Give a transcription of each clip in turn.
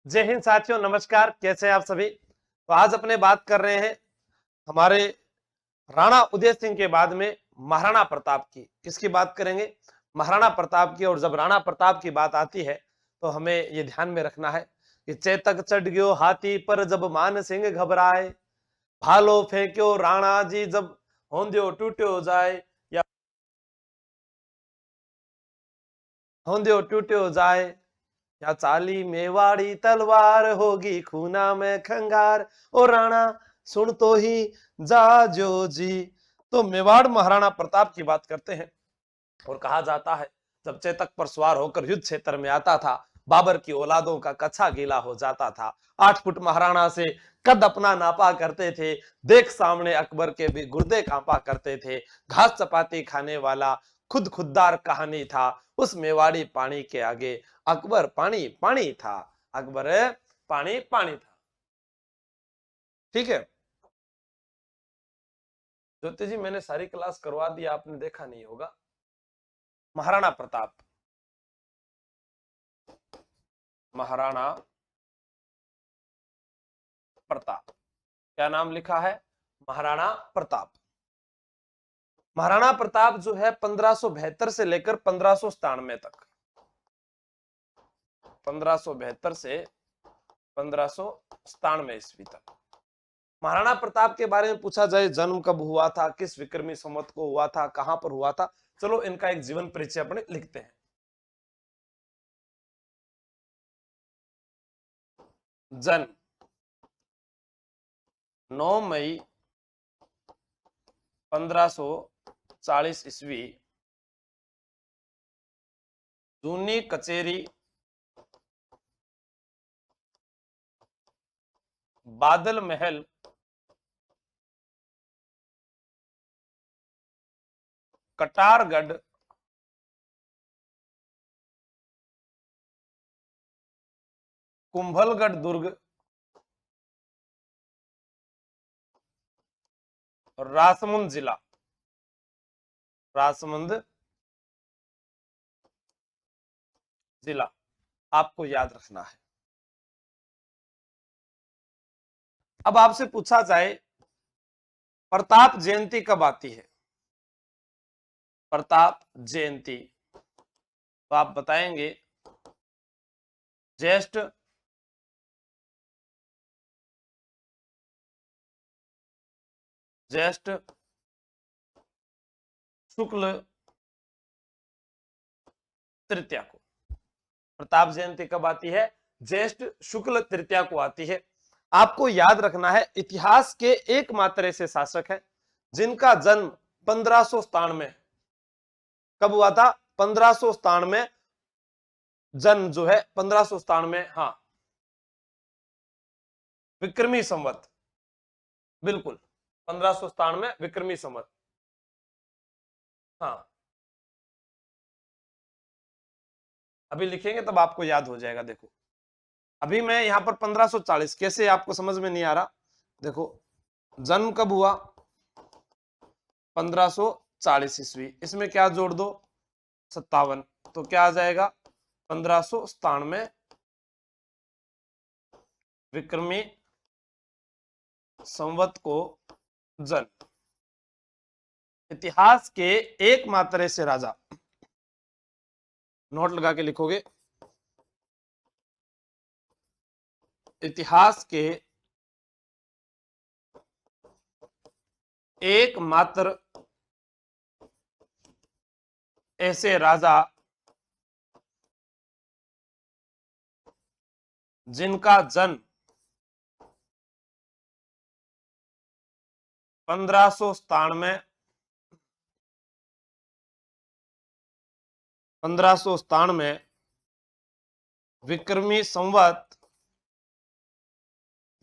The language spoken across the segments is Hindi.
जय हिंद साथियों, नमस्कार। कैसे हैं आप सभी? तो आज अपने बात कर रहे हैं हमारे राणा उदय सिंह के बाद में महाराणा प्रताप की। किसकी बात करेंगे? महाराणा प्रताप की। और जब राणा प्रताप की बात आती है तो हमें ये ध्यान में रखना है कि चेतक चढ़ गयो हाथी पर जब मान सिंह घबराए, भालो फेंक्यो राणा जी जब होंद्यो टूट्यो जाए, या होंद्यो टूट्यो जाए, या चाली मेवाड़ी तलवार होगी खूना में खंगार, ओ राणा सुन तो ही जाजो जी। तो मेवाड़ महाराणा प्रताप की बात करते हैं और कहा जाता है जब चेतक पर सवार होकर युद्ध क्षेत्र में आता था, बाबर की औलादों का कच्छा गीला हो जाता था। 8 फुट महाराणा से कद अपना नापा करते थे, देख सामने अकबर के भी गुर्दे कांपा करते थे। घास चपाती खाने वाला खुद खुददार कहानी था, उस मेवाड़ी पानी के आगे अकबर पानी पानी था। अकबर पानी पानी था। ठीक है ज्योति जी, मैंने सारी क्लास करवा दी, आपने देखा नहीं होगा। महाराणा प्रताप, महाराणा प्रताप, क्या नाम लिखा है? महाराणा प्रताप। महाराणा प्रताप जो है 1572 से लेकर 1597 तक, 1572 से 1597 तक महाराणा प्रताप के बारे में पूछा जाए, जन्म कब हुआ था, किस विक्रमी संवत को हुआ था, कहां पर हुआ था, चलो इनका एक जीवन परिचय अपने लिखते हैं। जन्म 9 मई 1540 ईस्वी, जूनी कचेरी, बादल महल, कटारगढ़, कुंभलगढ़ दुर्ग और राजसमंद जिला, राजसमंद जिला आपको याद रखना है। अब आपसे पूछा जाए प्रताप जयंती कब आती है? प्रताप जयंती तो आप बताएंगे ज्येष्ठ ज्येष्ठ शुक्ल तृतीया को। प्रताप जयंती कब आती है? ज्येष्ठ शुक्ल तृतीया को आती है। आपको याद रखना है इतिहास के एकमात्र ऐसे शासक हैं जिनका जन्म 1597 कब हुआ था? 1597 जन्म जो है 1597, हाँ, विक्रमी संवत, बिल्कुल 1597 विक्रमी संवत। हाँ, अभी लिखेंगे तब आपको याद हो जाएगा। देखो अभी मैं यहां पर 1540 कैसे आपको समझ में नहीं आ रहा। देखो जन्म कब हुआ? 1540 ईस्वी, इसमें क्या जोड़ दो? 57, तो क्या आ जाएगा? 1597 विक्रमी संवत को जन्म। इतिहास के एकमात्र ऐसे राजा, नोट लगा के लिखोगे, इतिहास के एकमात्र ऐसे राजा जिनका जन्म 1597 विक्रमी संवत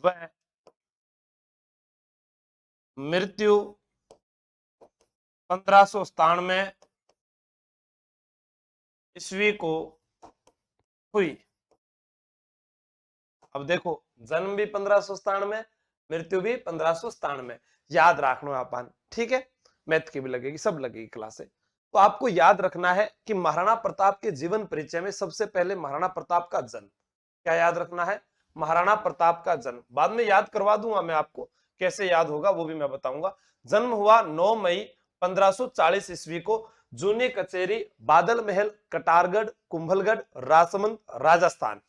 व मृत्यु 1597 ईस्वी को हुई। अब देखो जन्म भी 1597, मृत्यु भी 1597, याद रखना अपन, ठीक है। मैथ की भी लगेगी, सब लगेगी क्लास से। तो आपको याद रखना है कि महाराणा प्रताप के जीवन परिचय में सबसे पहले महाराणा प्रताप का जन्म क्या याद रखना है? महाराणा प्रताप का जन्म। बाद में याद करवा दूंगा मैं आपको, कैसे याद होगा वो भी मैं बताऊंगा। जन्म हुआ 9 मई 1540 ईस्वी को, जूनी कचेरी, बादल महल, कटारगढ़, कुंभलगढ़, राजसमंद, राजस्थान।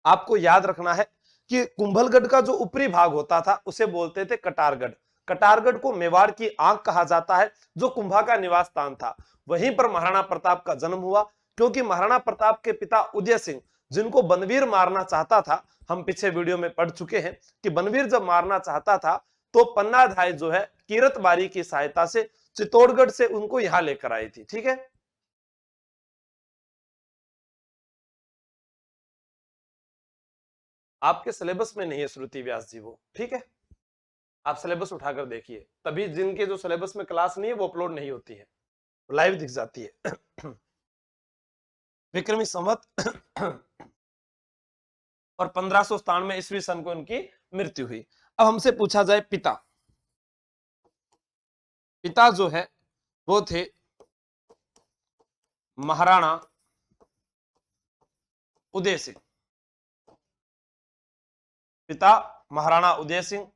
आपको याद रखना है कि कुंभलगढ़ का जो ऊपरी भाग होता था उसे बोलते थे कटारगढ़। कटारगढ़ को मेवाड़ की आंख कहा जाता है, जो कुंभा का निवास स्थान था। वहीं पर महाराणा प्रताप का जन्म हुआ, क्योंकि महाराणा प्रताप के पिता उदय सिंह, जिनको बनवीर मारना चाहता था, हम पीछे वीडियो में पढ़ चुके हैं कि बनवीर जब मारना चाहता था तो पन्नाधाय जो है कीरत बारी की सहायता से चित्तौड़गढ़ से उनको यहां लेकर आई थी। ठीक है, आपके सिलेबस में नहीं है श्रुति व्यास जी वो, ठीक है, आप सिलेबस उठाकर देखिए, तभी जिनके जो सिलेबस में क्लास नहीं है वो अपलोड नहीं होती है, लाइव दिख जाती है। विक्रमी संवत और 1597 ईस्वी सन को इनकी मृत्यु हुई। अब हमसे पूछा जाए पिता, पिता जो है वो थे महाराणा उदय सिंह। पिता महाराणा उदय सिंह,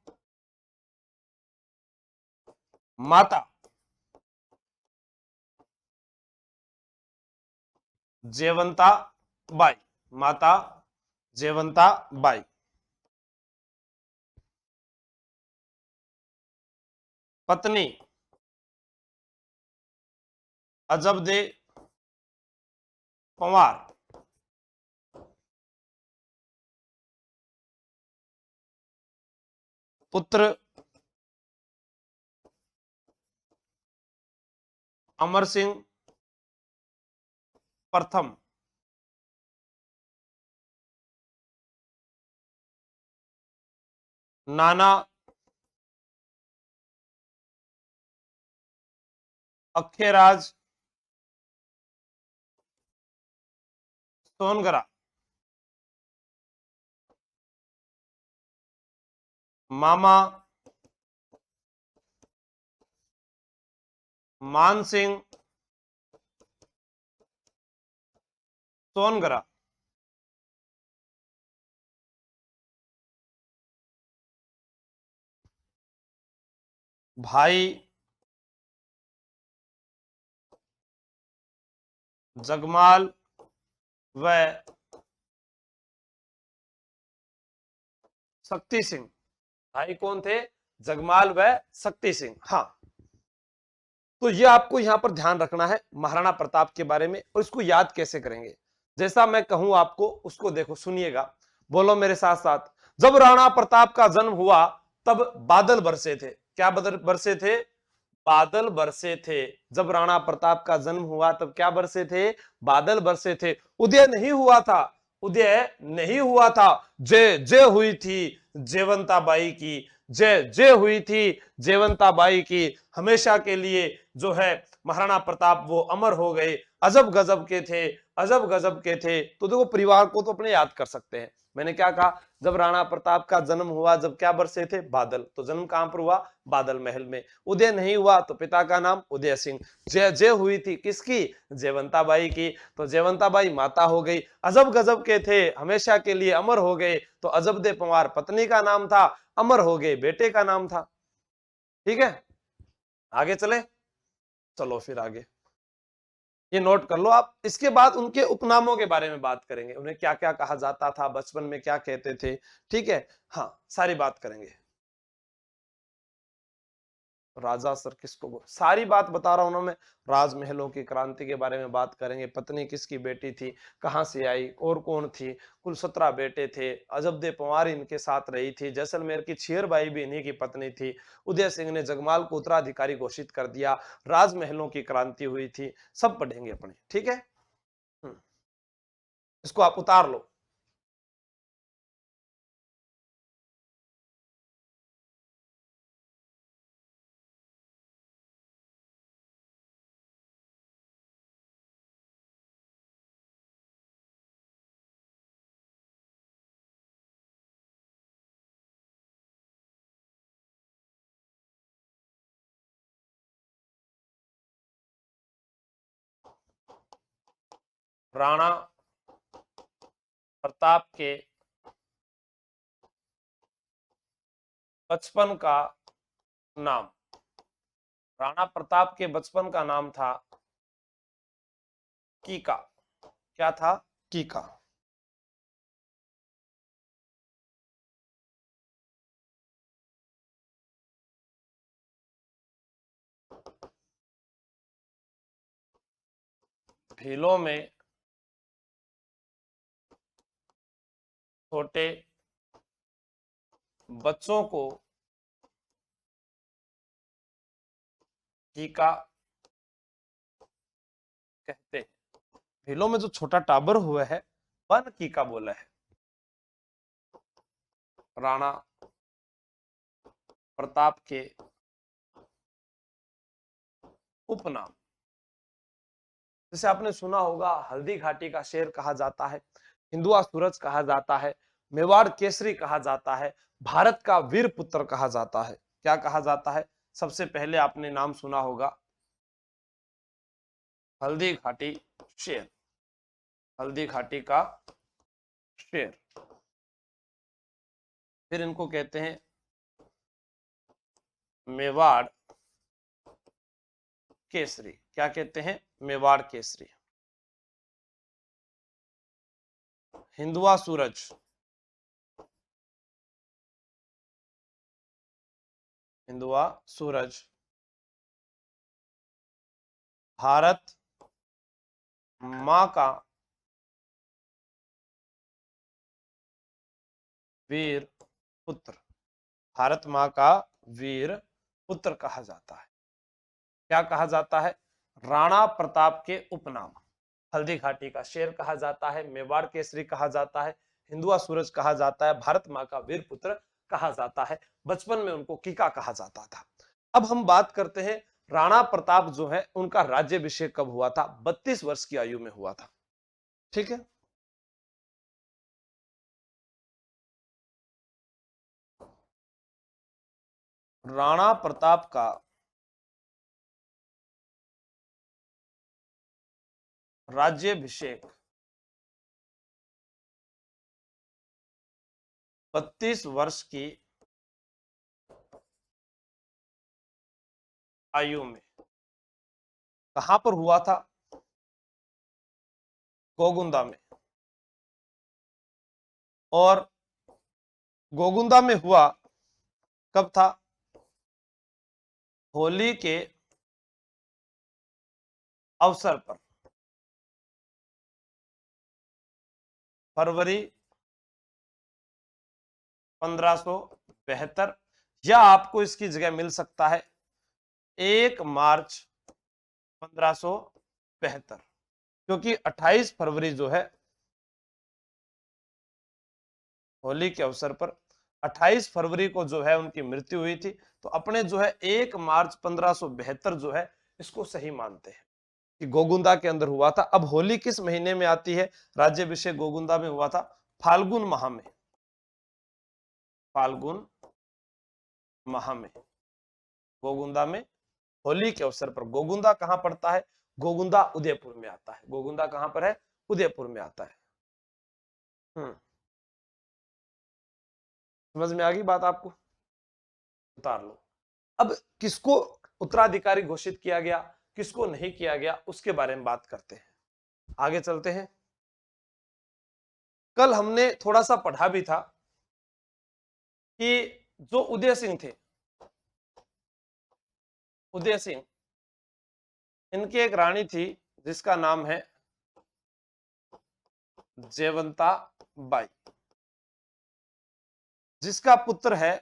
माता जयवंता बाई, माता जयवंता बाई। पत्नी अजबदे पंवार। पुत्र अमर सिंह प्रथम। नाना अखेराज सोनगरा। मामा मान सिंह सोनगरा। भाई जगमाल व शक्ति सिंह। भाई कौन थे? जगमाल व शक्ति सिंह। हाँ, तो ये आपको यहां पर ध्यान रखना है महाराणा प्रताप के बारे में, और इसको याद कैसे करेंगे, जैसा मैं कहूं आपको उसको देखो, सुनिएगा, बोलो मेरे साथ साथ। जब राणा प्रताप का जन्म हुआ तब बादल बरसे थे। क्या बादल बरसे थे? बादल बरसे थे। जब राणा प्रताप का जन्म हुआ तब क्या बरसे थे? बादल बरसे थे। उदय नहीं हुआ था, उदय नहीं हुआ था। जय जय हुई थी जयवंता बाई की, जय जय हुई थी जयवंता बाई की। हमेशा के लिए जो है महाराणा प्रताप वो अमर हो गए। अजब गजब के थे, अजब गजब के थे। तो देखो, परिवार को तो अपने याद कर सकते हैं। मैंने क्या कहा? जब राणा प्रताप का जन्म हुआ, जब क्या बरसे थे? बादल। तो जन्म कहां पर हुआ? बादल महल में। उदय नहीं हुआ तो पिता का नाम उदय सिंह। जय जय हुई थी किसकी? जयवंता बाई की। तो जयवंता बाई माता हो गई। अजब गजब के थे, हमेशा के लिए अमर हो गए, तो अजब दे पंवार पत्नी का नाम था, अमर हो गए बेटे का नाम था। ठीक है, आगे चले, चलो फिर आगे ये नोट कर लो आप। इसके बाद उनके उपनामों के बारे में बात करेंगे, उन्हें क्या क्या कहा जाता था, बचपन में क्या कहते थे। ठीक है, हाँ, सारी बात करेंगे। राजा सर किसको सारी बात बता रहा हूं ना मैं। राजमहलों की क्रांति के बारे में बात करेंगे, पत्नी किसकी बेटी थी, कहां से आई, और कौन थी। कुल 17 बेटे थे। अजबदे पंवार इनके साथ रही थी। जैसलमेर की छेरबाई भी इन्हीं की पत्नी थी। उदय सिंह ने जगमाल को उत्तराधिकारी घोषित कर दिया। राजमहलों की क्रांति हुई थी। सब पढ़ेंगे अपने, ठीक है। इसको आप उतार लो। राणा प्रताप के बचपन का नाम, राणा प्रताप के बचपन का नाम था कीका। क्या था? कीका। भीलों में छोटे बच्चों को कीका कहते हैं। भीलों में जो छोटा टाबर हुआ है वन कीका बोला है। राणा प्रताप के उपनाम, जैसे आपने सुना होगा हल्दी घाटी का शेर कहा जाता है, हिंदुआ सूरज कहा जाता है, मेवाड़ केसरी कहा जाता है, भारत का वीर पुत्र कहा जाता है। क्या कहा जाता है? सबसे पहले आपने नाम सुना होगा हल्दी घाटी शेर, हल्दी घाटी का शेर। फिर इनको कहते हैं मेवाड़ केसरी। क्या कहते हैं? मेवाड़ केसरी। हिंदुआ सूरज, हिंदुआ सूरज भारत मां का वीर पुत्र, भारत मां का वीर पुत्र कहा जाता है। क्या कहा जाता है? राणा प्रताप के उपनाम, हल्दी घाटी का शेर कहा जाता है, मेवाड़ केसरी कहा जाता है, हिंदुआ सूरज कहा जाता है, भारत मां का वीर पुत्र कहा जाता है। बचपन में उनको कीका कहा जाता था। अब हम बात करते हैं राणा प्रताप जो है उनका राज्याभिषेक कब हुआ था? 32 वर्ष की आयु में हुआ था। ठीक है। राणा प्रताप का राज्याभिषेक 32 वर्ष की आयु में कहां पर हुआ था? गोगुंदा में। और गोगुंदा में हुआ कब था? होली के अवसर पर, फरवरी 1572, या आपको इसकी जगह मिल सकता है 1 मार्च 1572, क्योंकि 28 फरवरी जो है होली के अवसर पर 28 फरवरी को जो है उनकी मृत्यु हुई थी। तो अपने जो है 1 मार्च 1572 जो है इसको सही मानते हैं कि गोगुंदा के अंदर हुआ था। अब होली किस महीने में आती है? राज्याभिषेक गोगुंदा में हुआ था फाल्गुन माह में, फाल्गुन माह में गोगुंदा में होली के अवसर पर। गोगुंदा कहां पड़ता है? गोगुंदा उदयपुर में आता है। गोगुंदा कहां पर है? उदयपुर में आता है। समझ में आ गई बात आपको? उतार लो। अब किसको उत्तराधिकारी घोषित किया गया, किसको नहीं किया गया, उसके बारे में बात करते हैं। आगे चलते हैं। कल हमने थोड़ा सा पढ़ा भी था कि जो उदय सिंह थे, उदय सिंह, इनकी एक रानी थी जिसका नाम है जयवंता बाई, जिसका पुत्र है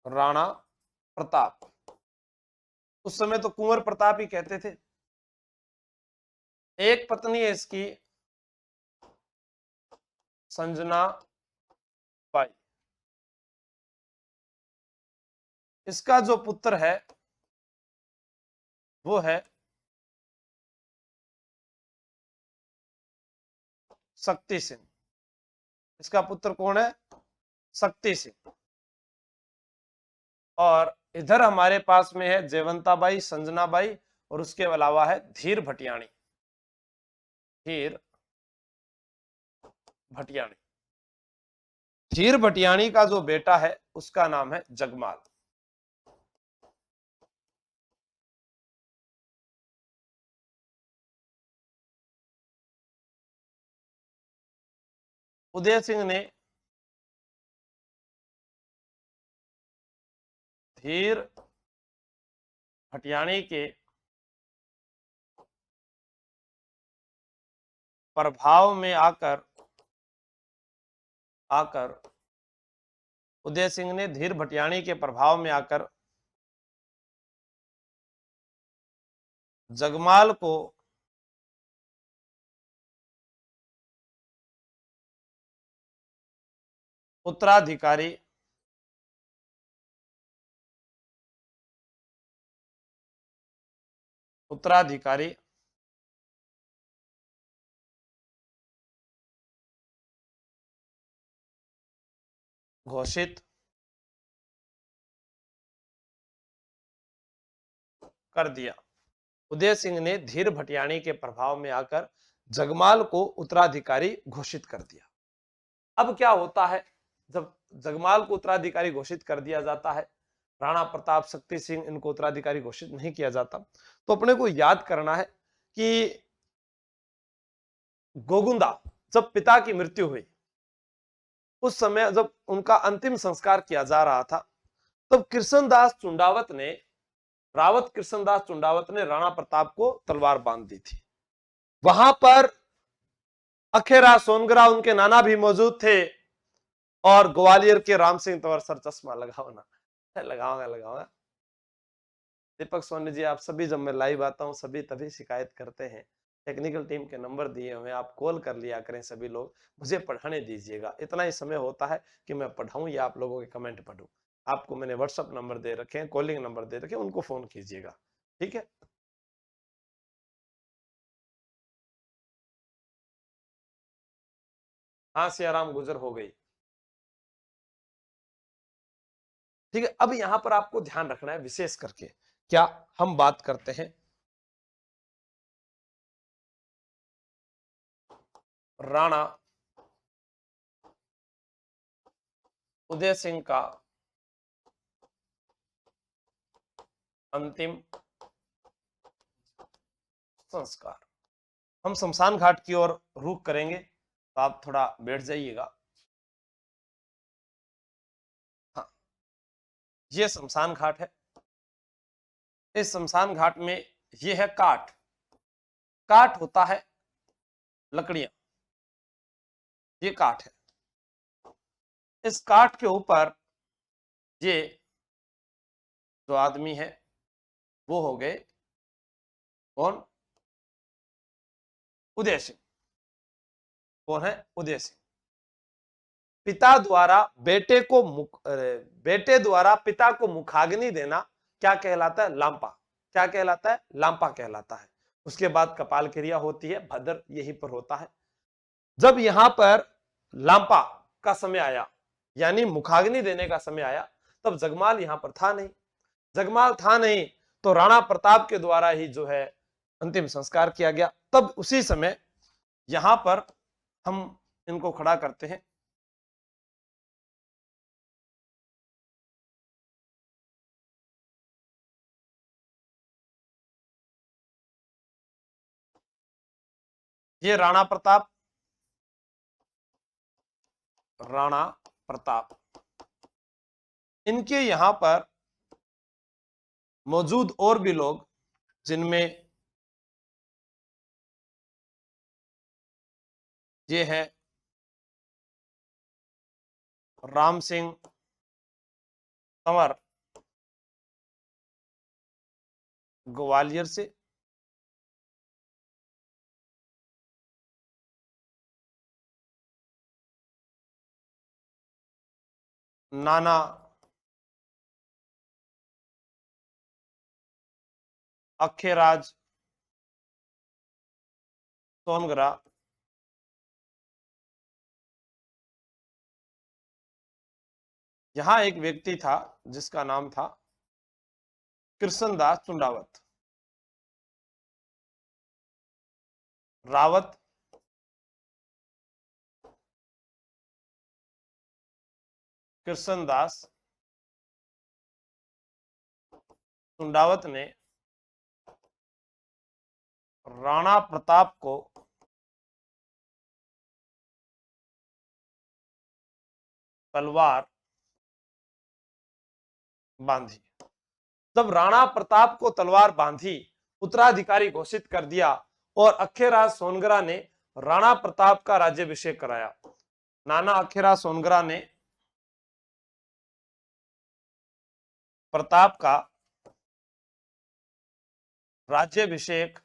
राणा प्रताप। उस समय तो कुंवर प्रताप ही कहते थे। एक पत्नी है इसकी संजना बाई। इसका जो पुत्र है वो है शक्ति सिंह। इसका पुत्र कौन है? शक्ति सिंह। और इधर हमारे पास में है जयवंता बाई, संजना बाई, और उसके अलावा है धीर भटियाणी, धीर भटियाणी। धीर भटियाणी का जो बेटा है उसका नाम है जगमाल। उदय सिंह ने धीर भटियाणी के प्रभाव में आकर उदय सिंह ने धीर भटियाणी के प्रभाव में आकर जगमाल को उत्तराधिकारी घोषित कर दिया। उदय सिंह ने धीर भटियाणी के प्रभाव में आकर जगमाल को उत्तराधिकारी घोषित कर दिया। अब क्या होता है, जब जगमाल को उत्तराधिकारी घोषित कर दिया जाता है, राणा प्रताप, शक्ति सिंह, इनको उत्तराधिकारी घोषित नहीं किया जाता, तो अपने को याद करना है कि गोगुंदा जब पिता की मृत्यु हुई, उस समय जब उनका अंतिम संस्कार किया जा रहा था, तब कृष्णदास चुंडावत ने, रावत कृष्णदास चुंडावत ने राणा प्रताप को तलवार बांध दी थी। वहां पर अखेरा सोनगरा उनके नाना भी मौजूद थे, और ग्वालियर के राम सिंह तंवर सर चश्मा लगाओ लगाऊंगा। दीपक सोनी जी, आप सभी जब मैं लाइव आता हूं सभी तभी शिकायत करते हैं। टेक्निकल टीम के नंबर दिए हुए, आप कॉल कर लिया करें सभी लोग, मुझे पढ़ाने दीजिएगा। इतना ही समय होता है कि मैं पढ़ाऊं या आप लोगों के कमेंट पढ़ूं। आपको मैंने व्हाट्सएप नंबर दे रखे हैं, कॉलिंग नंबर दे रखे हैं, उनको फोन कीजिएगा, ठीक है। हाँ, सियाराम गुजर हो गई, ठीक है। अब यहां पर आपको ध्यान रखना है विशेष करके, क्या हम बात करते हैं राणा उदय सिंह का अंतिम संस्कार। हम शमशान घाट की ओर रुख करेंगे, तो आप थोड़ा बैठ जाइएगा। हाँ, ये शमशान घाट है। इस शमशान घाट में ये है काठ, काठ होता है लकड़ियां, ये काठ है। इस काठ के ऊपर ये जो आदमी है वो हो गए कौन, उदय सिंह। कौन है, उदय सिंह। पिता द्वारा बेटे द्वारा पिता को मुखाग्नि देना क्या कहलाता है, लांपा। क्या कहलाता है, लांपा कहलाता है। उसके बाद कपाल क्रिया होती है, भद्र यहीं पर होता है। जब यहां पर लांपा का समय आया, यानी मुखाग्नि देने का समय आया, तब जगमाल यहां पर था नहीं। जगमाल था नहीं तो राणा प्रताप के द्वारा ही जो है अंतिम संस्कार किया गया। तब उसी समय यहां पर हम इनको खड़ा करते हैं। ये राणा प्रताप, राणा प्रताप, इनके यहां पर मौजूद और भी लोग, जिनमें ये है राम सिंह तंवर ग्वालियर से, नाना अखेराज सोनगरा, यहां एक व्यक्ति था जिसका नाम था कृष्णदास चुंडावत। रावत कृष्णदास चुंडावत ने राणा प्रताप को तलवार बांधी। जब राणा प्रताप को तलवार बांधी, उत्तराधिकारी घोषित कर दिया और अखेराज सोनगरा ने राणा प्रताप का राज्याभिषेक कराया। नाना अखेराज सोनगरा ने प्रताप का राज्याभिषेक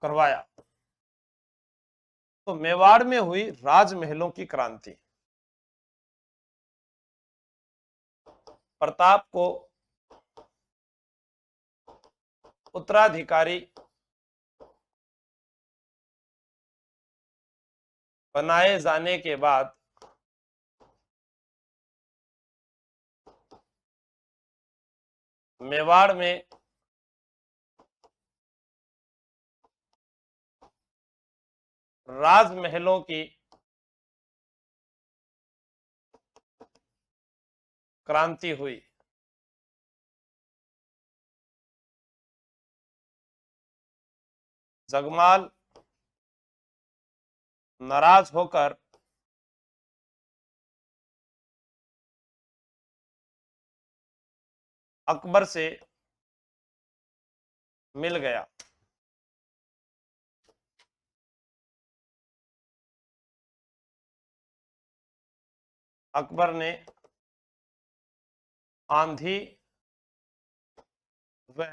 करवाया। तो मेवाड़ में हुई राजमहलों की क्रांति। प्रताप को उत्तराधिकारी बनाए जाने के बाद मेवाड़ में राजमहलों की क्रांति हुई। जगमाल नाराज होकर अकबर से मिल गया। अकबर ने आंधी व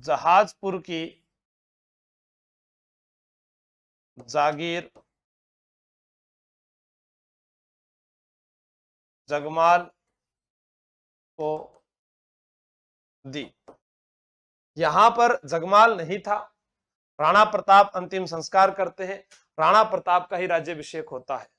जहाजपुर की जागीर जगमाल को दी। यहां पर जगमाल नहीं था। राणा प्रताप अंतिम संस्कार करते हैं, राणा प्रताप का ही राज्याभिषेक होता है।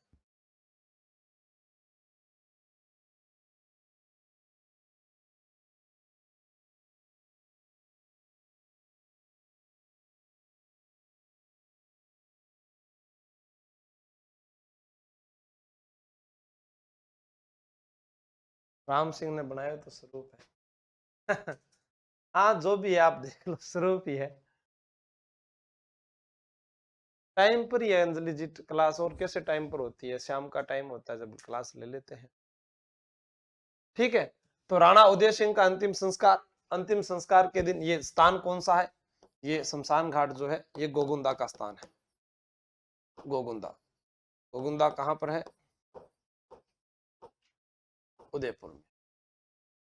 राम सिंह ने बनाया तो स्वरूप है। हाँ, जो भी है आप देख लो, स्वरूप ही है। टाइम पर ही है अंजलि जी क्लास, और कैसे टाइम पर होती है? शाम का टाइम होता है जब क्लास ले लेते हैं। ठीक है, तो राणा उदय सिंह का अंतिम संस्कार, अंतिम संस्कार के दिन, ये स्थान कौन सा है? ये शमशान घाट जो है, ये गोगुंदा का स्थान है। गोगुंदा, गोगुंदा कहां पर है? उदयपुर में।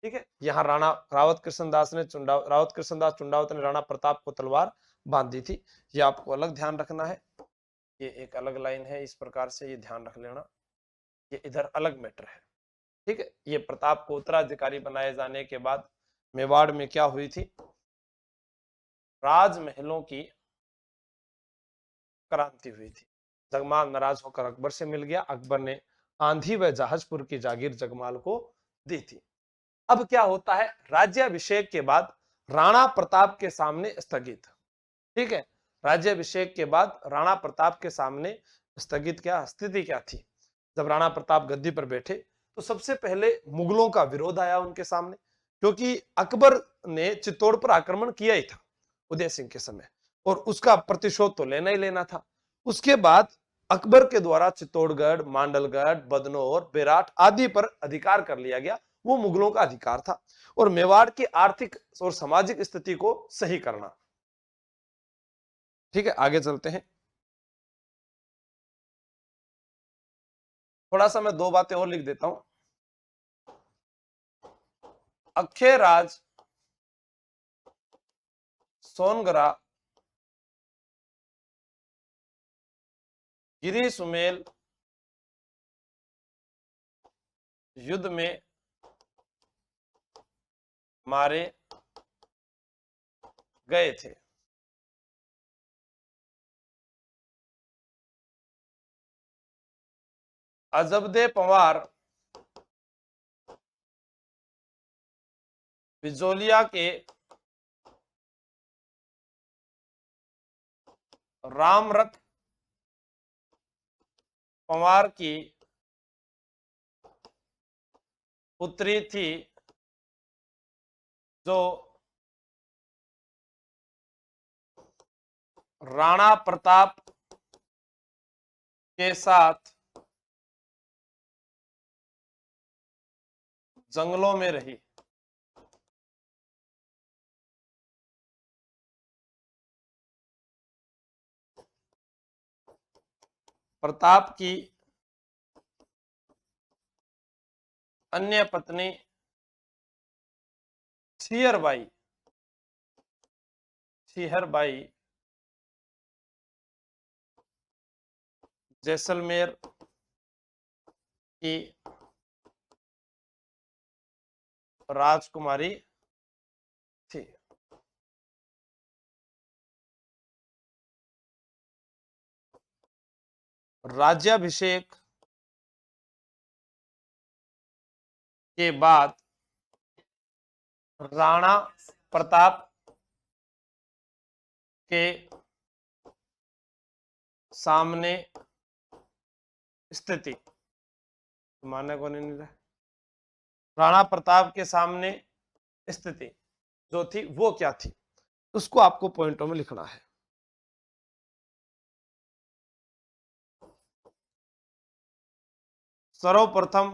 ठीक है, यहाँ राणा रावत कृष्णदास चुंडावत ने राणा प्रताप को तलवार बांध दी थी। ये आपको अलग ध्यान रखना है, ये एक अलग लाइन है, इस प्रकार से ये ध्यान रख लेना, ये इधर अलग मैटर है। ठीक है, ये प्रताप को उत्तराधिकारी बनाए जाने के बाद मेवाड़ में क्या हुई थी? राजमहलों की क्रांति हुई थी। जगमाल नाराज होकर अकबर से मिल गया। अकबर ने आंधी व जहाजपुर की जागीर जगमाल को दी थी। अब क्या होता है? राज्याभिषेक के बाद राणा प्रताप के सामने स्थगित। ठीक है, राज्याभिषेक के बाद राणा प्रताप के सामने स्थगित क्या स्थिति क्या थी? जब राणा प्रताप गद्दी पर बैठे तो सबसे पहले मुगलों का विरोध आया उनके सामने, क्योंकि अकबर ने चित्तौड़ पर आक्रमण किया ही था उदय सिंह के समय, और उसका प्रतिशोध तो लेना ही लेना था। उसके बाद अकबर के द्वारा चित्तौड़गढ़, मांडलगढ़, बदनौर, बेराट आदि पर अधिकार कर लिया गया। वो मुगलों का अधिकार था, और मेवाड़ की आर्थिक और सामाजिक स्थिति को सही करना। ठीक है, आगे चलते हैं। थोड़ा सा मैं दो बातें और लिख देता हूं। अखेराज सोनगरा गिरी सुमेल युद्ध में मारे गए थे। अजबदे पंवार बिजोलिया के रामरथ पंवार की पुत्री थी जो राणा प्रताप के साथ जंगलों में रही। प्रताप की अन्य पत्नी छियरबाई जैसलमेर की राजकुमारी थी। राज्याभिषेक के बाद राणा प्रताप के सामने स्थिति मानने को नहीं रहा। राणा प्रताप के सामने स्थिति जो थी वो क्या थी, उसको आपको पॉइंटों में लिखना है। सर्वप्रथम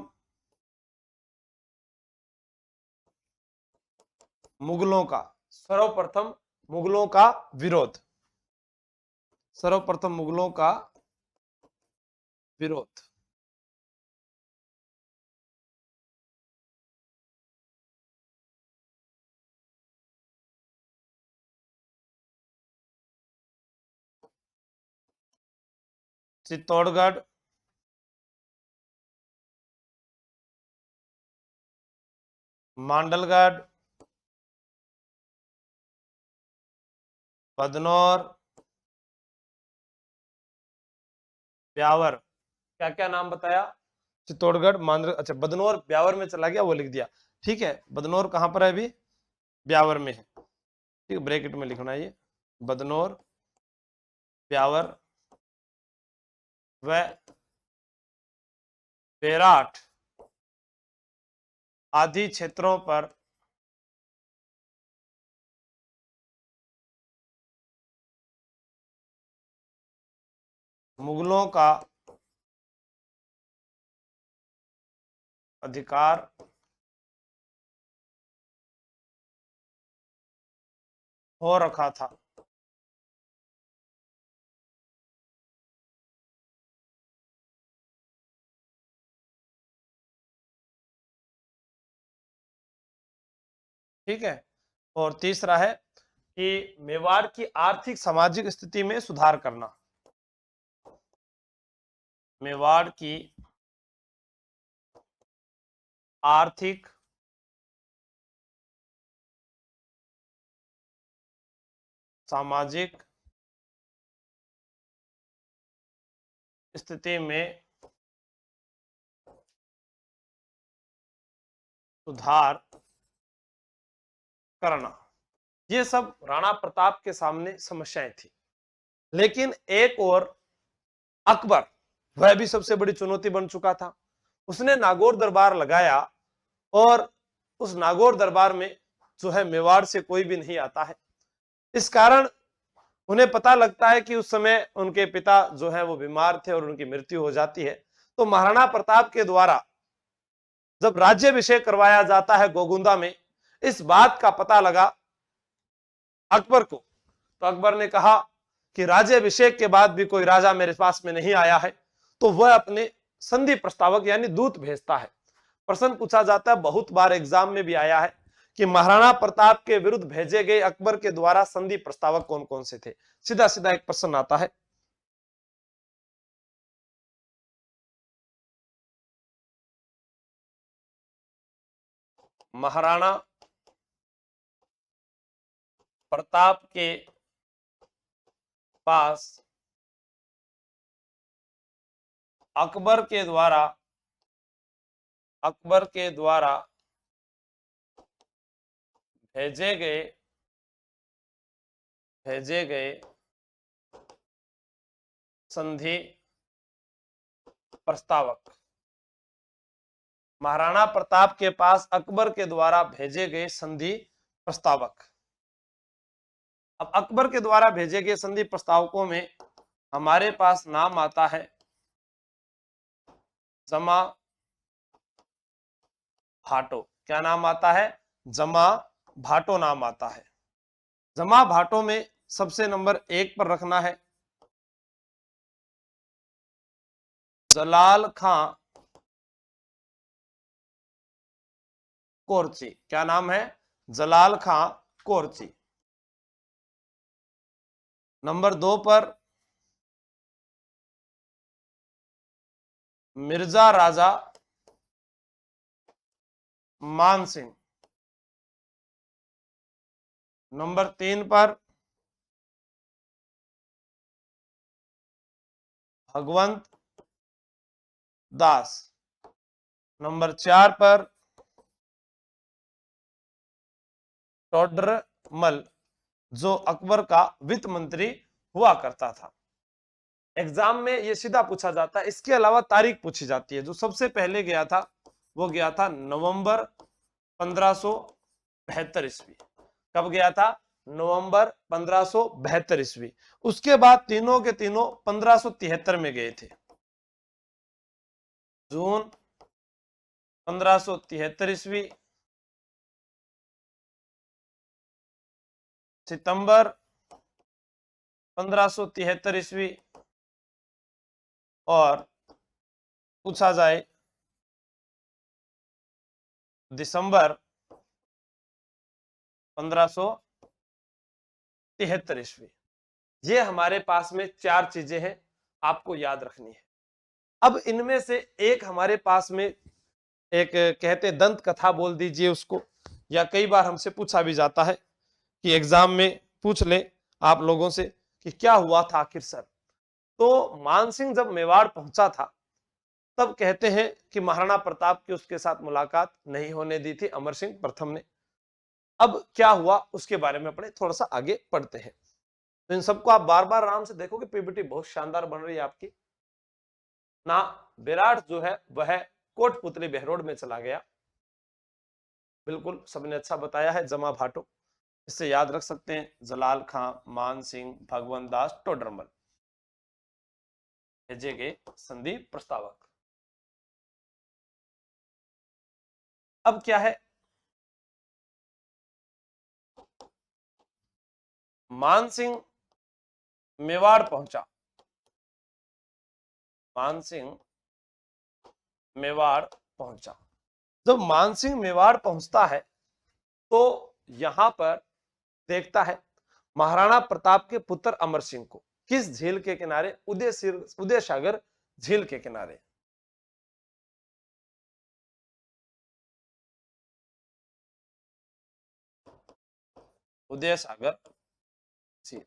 मुगलों का विरोध। सर्वप्रथम मुगलों का विरोध। चित्तौड़गढ़, मांडलगढ़, बदनौर, ब्यावर। क्या क्या नाम बताया? चित्तौड़गढ़, मांडल, अच्छा बदनौर ब्यावर में चला गया, वो लिख दिया। ठीक है, बदनौर कहां पर है अभी? ब्यावर में है। ठीक है, ब्रैकेट में लिखना है ये, बदनौर, ब्यावर व बेराट आदि क्षेत्रों पर मुगलों का अधिकार हो रखा था। ठीक है, और तीसरा है कि मेवाड़ की आर्थिक सामाजिक स्थिति में सुधार करना। मेवाड़ की आर्थिक सामाजिक स्थिति में सुधार करना। ये सब राणा प्रताप के सामने समस्याएं थी। लेकिन एक और अकबर, वह भी सबसे बड़ी चुनौती बन चुका था। उसने नागौर दरबार लगाया और उस नागौर दरबार में जो है मेवाड़ से कोई भी नहीं आता है। इस कारण उन्हें पता लगता है कि उस समय उनके पिता जो है वो बीमार थे और उनकी मृत्यु हो जाती है। तो महाराणा प्रताप के द्वारा जब राज्याभिषेक करवाया जाता है गोगुंदा में, इस बात का पता लगा अकबर को। तो अकबर ने कहा कि राज्याभिषेक के बाद भी कोई राजा मेरे पास में नहीं आया है, तो वह अपने संधि प्रस्तावक यानी दूत भेजता है। प्रश्न पूछा जाता है, बहुत बार एग्जाम में भी आया है कि महाराणा प्रताप के विरुद्ध भेजे गए अकबर के द्वारा संधि प्रस्तावक कौन कौन से थे। सीधा सीधा एक प्रश्न आता है। महाराणा प्रताप के पास अकबर के द्वारा भेजे गए संधि प्रस्तावक। महाराणा प्रताप के पास अकबर के द्वारा भेजे गए संधि प्रस्तावक। अब अकबर के द्वारा भेजे गए संधि प्रस्तावकों में हमारे पास नाम आता है जमा भाटो। क्या नाम आता है? जमा भाटो नाम आता है। जमा भाटो में सबसे नंबर 1 पर रखना है जलाल खां कोरची। क्या नाम है? जलाल खां कोरची। नंबर 2 पर मिर्जा राजा मान सिंह। नंबर 3 पर भगवंत दास। नंबर 4 पर टोडरमल, जो अकबर का वित्त मंत्री हुआ करता था। एग्जाम में ये सीधा पूछा जाता है। इसके अलावा तारीख पूछी जाती है। जो सबसे पहले गया था वो गया था नवंबर 1572 ईस्वी। कब गया था? नवंबर 1572 ईस्वी। उसके बाद तीनों के तीनों 1573 में गए थे। जून 1573 ईस्वी, सितंबर 1573 ईस्वी, और पूछा जाए दिसंबर 1573 ईस्वी। ये हमारे पास में 4 चीजें हैं, आपको याद रखनी है। अब इनमें से एक हमारे पास में एक कहते दंत कथा बोल दीजिए उसको, या कई बार हमसे पूछा भी जाता है कि एग्जाम में पूछ ले आप लोगों से कि क्या हुआ था आखिर सर। तो मानसिंह जब मेवाड़ पहुंचा था तब कहते हैं कि महाराणा प्रताप की उसके साथ मुलाकात नहीं होने दी थी अमर सिंह प्रथम ने। अब क्या हुआ उसके बारे में अपने थोड़ा सा आगे पढ़ते हैं। तो इन सबको आप बार बार आराम से देखोगे, पीपीटी बहुत शानदार बन रही है आपकी ना। विराट जो है वह कोटपुतली बहरोड में चला गया। बिल्कुल सबने अच्छा बताया है। जमा भाटो, इससे याद रख सकते हैं जलाल खां, मान सिंह, भगवंत दास, टोडरमल भेजे गए संधि प्रस्तावक। अब क्या है, मान सिंह मेवाड़ पहुंचा। मान सिंह मेवाड़ पहुंचा। जब मान सिंह मेवाड़ पहुंचता है तो यहां पर देखता है महाराणा प्रताप के पुत्र अमर सिंह को किस झील के किनारे? उदय सागर झील के किनारे। उदय सागर झील।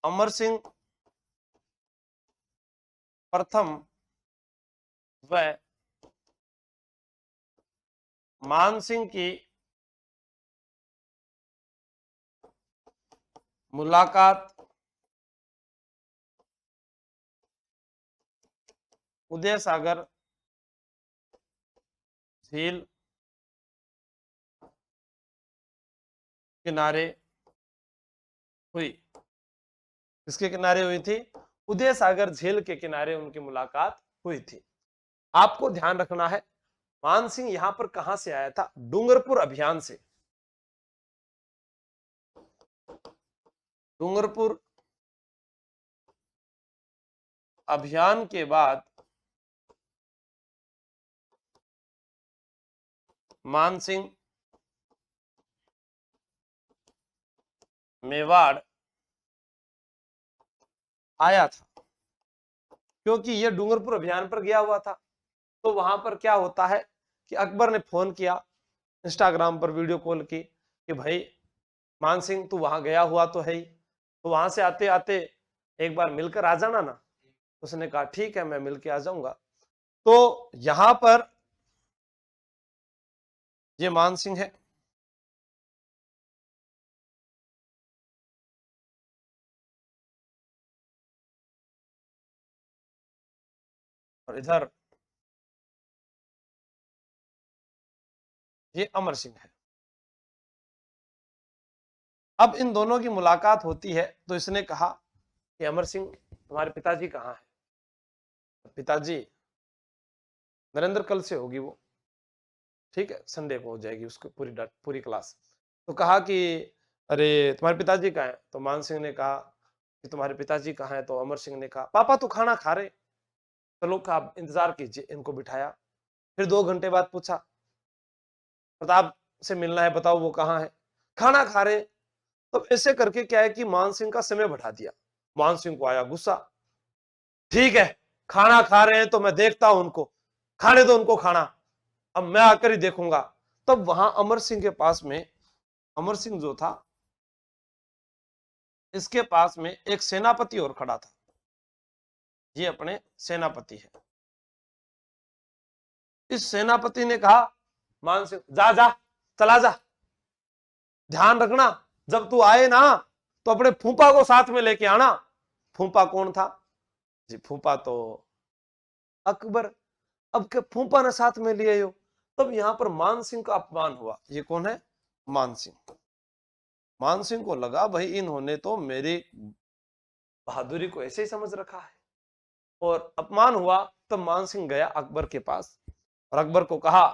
अमर सिंह प्रथम व मान सिंह की मुलाकात उदय सागर झील किनारे हुई। किसके किनारे हुई थी? उदय सागर झील के किनारे उनकी मुलाकात हुई थी। आपको ध्यान रखना है मान सिंह यहां पर कहां से आया था? डूंगरपुर अभियान से। डूंगरपुर अभियान के बाद मान सिंह मेवाड़ आया था, क्योंकि यह डूंगरपुर अभियान पर गया हुआ था। तो वहां पर क्या होता है कि अकबर ने फोन किया, इंस्टाग्राम पर वीडियो कॉल की कि भाई मान सिंह तू वहां गया हुआ तो है ही, तो वहां से आते आते एक बार मिलकर आ जाना ना। उसने कहा ठीक है मैं मिलकर आ जाऊंगा। तो यहां पर ये मान सिंह है। और इधर ये अमर सिंह है। अब इन दोनों की मुलाकात होती है तो इसने कहा कि अमर सिंह, तुम्हारे पिताजी कहाँ हैं? पिताजी, नरेंद्र कल से होगी वो, ठीक है, संडे को हो जाएगी उसकी पूरी क्लास। तो कहा कि अरे तुम्हारे पिताजी कहाँ हैं? तो मान सिंह ने कहा कि तुम्हारे पिताजी कहाँ हैं? तो अमर सिंह ने कहा पापा तो खाना खा रहे। चलो कहा आप इंतजार कीजिए। इनको बिठाया। फिर 2 घंटे बाद पूछा प्रताप से मिलना है, बताओ वो कहाँ है? खाना खा रहे। तो ऐसे करके क्या है कि मान सिंह का समय बढ़ा दिया। मान सिंह को आया गुस्सा। ठीक है, खाना खा रहे हैं तो मैं देखता हूं उनको, खाने दो उनको खाना, अब मैं आकर ही देखूंगा। तब वहां अमर सिंह के पास में, अमर सिंह जो था इसके पास में एक सेनापति और खड़ा था। ये अपने सेनापति है। इस सेनापति ने कहा मान सिंह जा जा, चला जा, ध्यान रखना जब तू आए ना तो अपने फूफा को साथ में लेके आना। फूफा कौन था जी? फूफा तो अकबर। अब के फूफा ने साथ में लिए हो। तब यहां पर मान सिंह का अपमान हुआ। ये कौन है? मान सिंह। मान सिंह को लगा भाई इन्होंने तो मेरी बहादुरी को ऐसे ही समझ रखा है, और अपमान हुआ। तब मान सिंह गया अकबर के पास और अकबर को कहा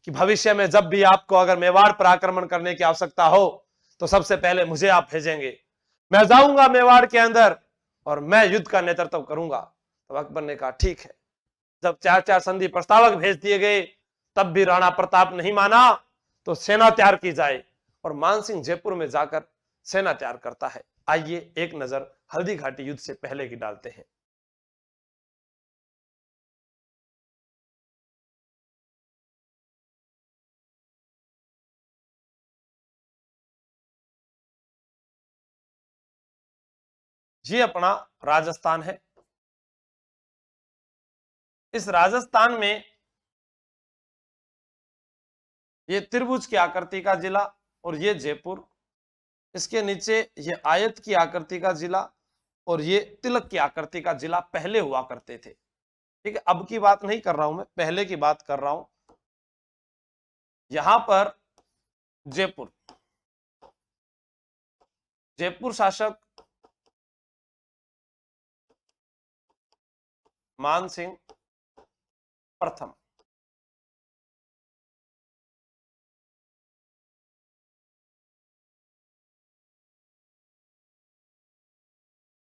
कि भविष्य में जब भी आपको अगर मेवाड़ पर आक्रमण करने की आवश्यकता हो तो सबसे पहले मुझे आप भेजेंगे। मैं जाऊंगा मेवाड़ के अंदर और मैं युद्ध का नेतृत्व करूंगा। तब अकबर ने कहा ठीक है। जब 4-4 संधि प्रस्तावक भेज दिए गए तब भी राणा प्रताप नहीं माना तो सेना तैयार की जाए। और मानसिंह जयपुर में जाकर सेना तैयार करता है। आइए एक नजर हल्दी घाटी युद्ध से पहले की डालते हैं। ये अपना राजस्थान है। इस राजस्थान में ये त्रिभुज की आकृति का जिला और ये जयपुर, इसके नीचे ये आयत की आकृति का जिला और ये तिलक की आकृति का जिला पहले हुआ करते थे। ठीक है, अब की बात नहीं कर रहा हूं मैं, पहले की बात कर रहा हूं। यहां पर जयपुर, जयपुर शासक मान सिंह प्रथम।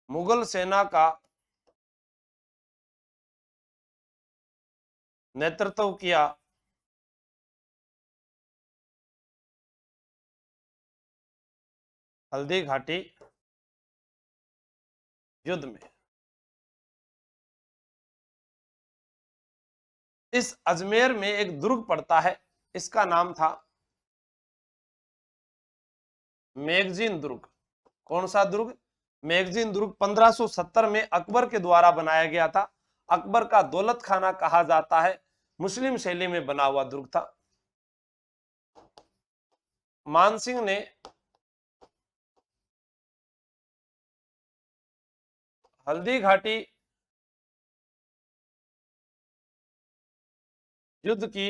मुगल सेना का नेतृत्व किया हल्दी घाटी युद्ध में। इस अजमेर में एक दुर्ग पड़ता है, इसका नाम था मैगजीन दुर्ग। कौन सा दुर्ग? मैगजीन दुर्ग 1570 में अकबर के द्वारा बनाया गया था। अकबर का दौलत खाना कहा जाता है। मुस्लिम शैली में बना हुआ दुर्ग था। मानसिंह ने हल्दी घाटी युद्ध की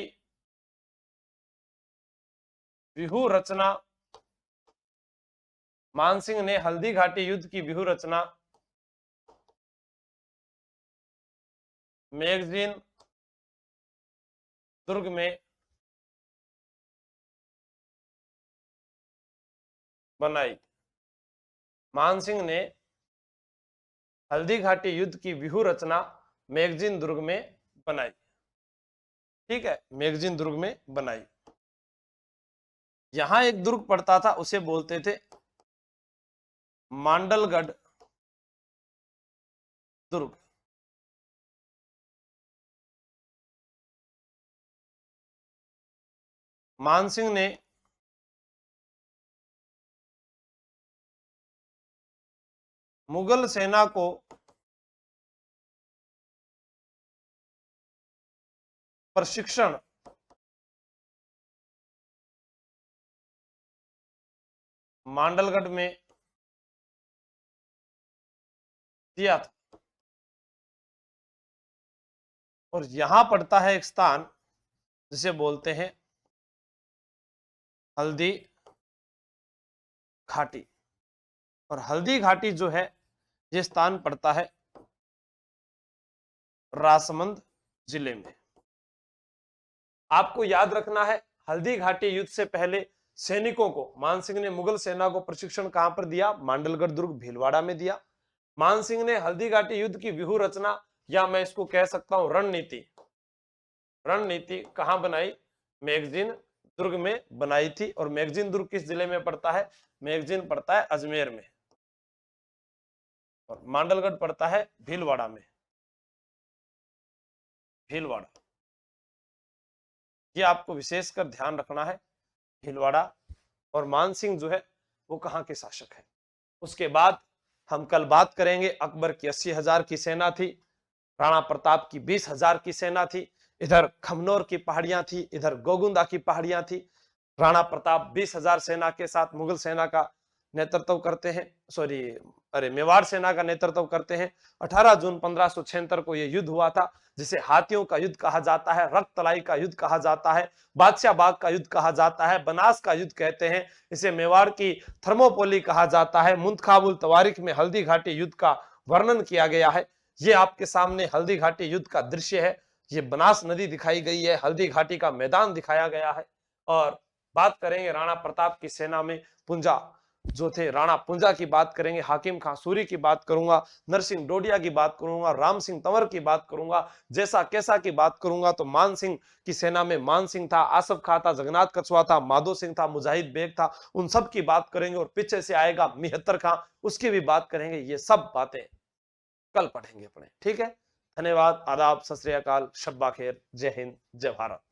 व्यूह रचना, मानसिंह ने हल्दी घाटी युद्ध की व्यूह रचना मैगजीन दुर्ग में बनाई। मानसिंह ने हल्दी घाटी युद्ध की व्यूह रचना मैगजीन दुर्ग में बनाई। ठीक है, मैगजीन दुर्ग में बनाई। यहां एक दुर्ग पड़ता था, उसे बोलते थे मांडलगढ़ दुर्ग। मानसिंह ने मुगल सेना को प्रशिक्षण मांडलगढ़ में दिया था। और यहां पड़ता है एक स्थान जिसे बोलते हैं हल्दी घाटी। और हल्दी घाटी जो है ये स्थान पड़ता है राजसमंद जिले में। आपको याद रखना है, हल्दी घाटी युद्ध से पहले सैनिकों को मान सिंह ने मुगल सेना को प्रशिक्षण कहां पर दिया? मांडलगढ़ दुर्ग भीलवाड़ा में दिया। मान सिंह ने हल्दी घाटी युद्ध की व्यूह रचना, या मैं इसको कह सकता हूं रणनीति, रणनीति कहां बनाई? मैगजीन दुर्ग में बनाई थी। और मैगजीन दुर्ग किस जिले में पड़ता है? मैगजीन पड़ता है अजमेर में, और मांडलगढ़ पड़ता है भीलवाड़ा में। भीलवाड़ा, ये आपको विशेषकर ध्यान रखना है, भीलवाड़ा। और मानसिंह जो है वो कहां के शासक है। उसके बाद हम कल बात करेंगे, अकबर की 80,000 की सेना थी, राणा प्रताप की 20,000 की सेना थी, इधर खमनोर की पहाड़ियां थी, इधर गोगुंदा की पहाड़ियां थी। राणा प्रताप 20,000 सेना के साथ मुगल सेना का नेतृत्व करते हैं, मेवाड़ सेना का नेतृत्व करते हैं। 18 जून 1576 को यह युद्ध हुआ था, जिसे हाथियों का युद्ध कहा जाता है, रक्त तलाई का युद्ध कहा जाता है, बादशाह बाग का युद्ध कहा जाता है, बनास का युद्ध कहते हैं, इसे मेवाड़ की थर्मोपोली कहा जाता है। मुंतखाबुल तवारिख में हल्दी घाटी युद्ध का वर्णन किया गया है। ये आपके सामने हल्दी घाटी युद्ध का दृश्य है। ये बनास नदी दिखाई गई है, हल्दी घाटी का मैदान दिखाया गया है। और बात करेंगे राणा प्रताप की सेना में पुंजा जो थे, राणा पुंजा की बात करेंगे, हाकिम खां सूरी की बात करूंगा, नरसिंह डोडिया की बात करूंगा, राम सिंह तंवर की बात करूंगा, जैसा कैसा की बात करूंगा। तो मान सिंह की सेना में मान सिंह था, आसफ खां था, जगन्नाथ कछुआ था, माधो सिंह था, मुजाहिद बेग था, उन सब की बात करेंगे। और पीछे से आएगा मिहत्तर खां, उसकी भी बात करेंगे। ये सब बातें कल पढ़ेंगे। ठीक है, धन्यवाद, आदाब, सत श्री अकाल, शब्बा खैर, जय हिंद, जय भारत।